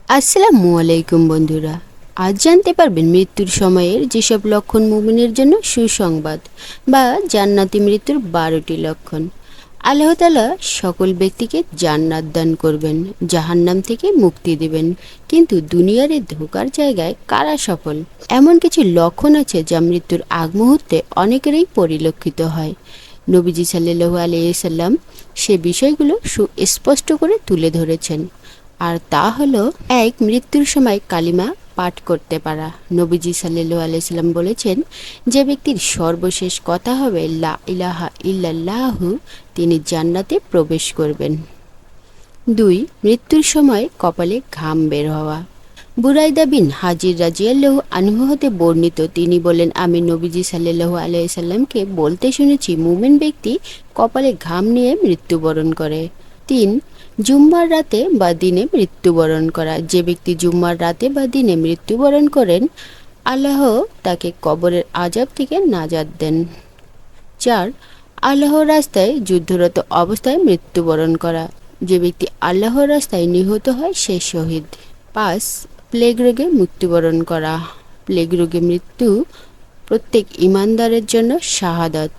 আসসালামু আলাইকুম বন্ধুরা। আজ জানতে পারবেন মৃত্যুর সময়ের যেসব লক্ষণ মুমিনের জন্য সুসংবাদ বা জান্নাতি মৃত্যুর 12টি লক্ষণ। আল্লাহ তাআলা সকল ব্যক্তিকে জান্নাত দান করবেন, জাহান্নাম থেকে মুক্তি দিবেন, কিন্তু দুনিয়ার এই ধোঁকার জায়গায় কারা সফল? এমন কিছু লক্ষণ আছে যা মৃত্যুর আগ মুহূর্তে অনেকেরই পরিলক্ষিত হয়। নবীজি সাল্লাল্লাহু আলাইহি সাল্লাম সে বিষয়গুলো সুস্পষ্ট করে তুলে ধরেছেন। আর তা হলো, এক, মৃত্যুর সময় কালিমা পাঠ করতে পারা। নবীজি সাল্লাল্লাহু আলাইহি সাল্লাম বলেছেন, যে ব্যক্তির সর্বশেষ কথা হবে লা ইলাহা ইল্লাল্লাহু, তিনি জান্নাতে প্রবেশ করবেন। দুই, মৃত্যুর সময় কপালে ঘাম বের হওয়া। বুরাইদা বিন হাজির রাজিয়াল্লাহু আনহু হতে বর্ণিত, তিনি বলেন, আমি নবীজি সাল্লাল্লাহু আলাইহি সাল্লামকে বলতে শুনেছি, মুমিন ব্যক্তি কপালে ঘাম নিয়ে মৃত্যুবরণ করে। তিন, জুম্মার রাতে বা দিনে মৃত্যুবরণ করা। যে ব্যক্তি জুম্মার রাতে বা দিনে মৃত্যুবরণ করেন, আল্লাহ তাকে কবরের আযাব থেকে নাজাত দেন। চার, আল্লাহর রাস্তায় যুদ্ধরত অবস্থায় মৃত্যুবরণ করা। যে ব্যক্তি আল্লাহর রাস্তায় নিহত হয় সে শহীদ। পাঁচ, প্লেগ রোগে মৃত্যুবরণ করা। প্লেগ রোগে মৃত্যু প্রত্যেক ঈমানদারের জন্য শাহাদাত।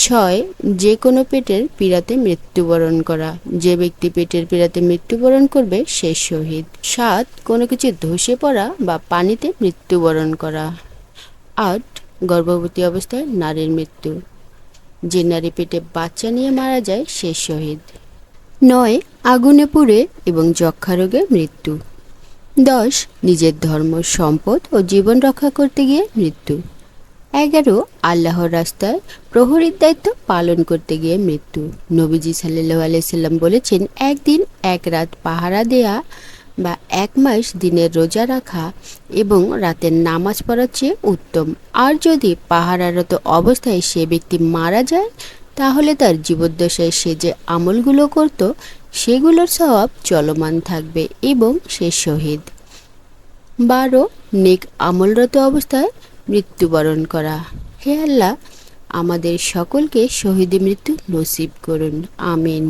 ছয়, যে কোনো পেটের পীড়াতে মৃত্যুবরণ করা। যে ব্যক্তি পেটের পীড়াতে মৃত্যুবরণ করবে সে শহীদ। সাত, কোনো কিছু ধসে পড়া বা পানিতে মৃত্যুবরণ করা। আট, গর্ভবতী অবস্থায় নারীর মৃত্যু। যে নারী পেটে বাচ্চা নিয়ে মারা যায় সে শহীদ। নয়, আগুনে পুড়ে এবং যক্ষ্মা রোগে মৃত্যু। 10, নিজের ধর্ম, সম্পদ ও জীবন রক্ষা করতে গিয়ে মৃত্যু। 11, আল্লাহর রাস্তায় প্রহরীর দায়িত্ব পালন করতে গিয়ে মৃত্যু। নবীজি সাল্লাল্লাহু আলাইহি সাল্লাম বলেছেন, একদিন এক রাত পাহারা দেয়া বা 1 মাস দিনের রোজা রাখা এবং রাতের নামাজ পড়ার চেয়ে উত্তম। আর যদি পাহারারত অবস্থায় সে ব্যক্তি মারা যায়, তাহলে তার জীবদ্দশায় সে যে আমলগুলো করত সেগুলোর সওয়াব চলমান থাকবে এবং সে শহীদ। 12, নেক আমলরত অবস্থায় মৃত্যুবরণ করা। হে আল্লাহ, আমাদের সকলকে শহীদ মৃত্যু নসিব করুন, আমিন।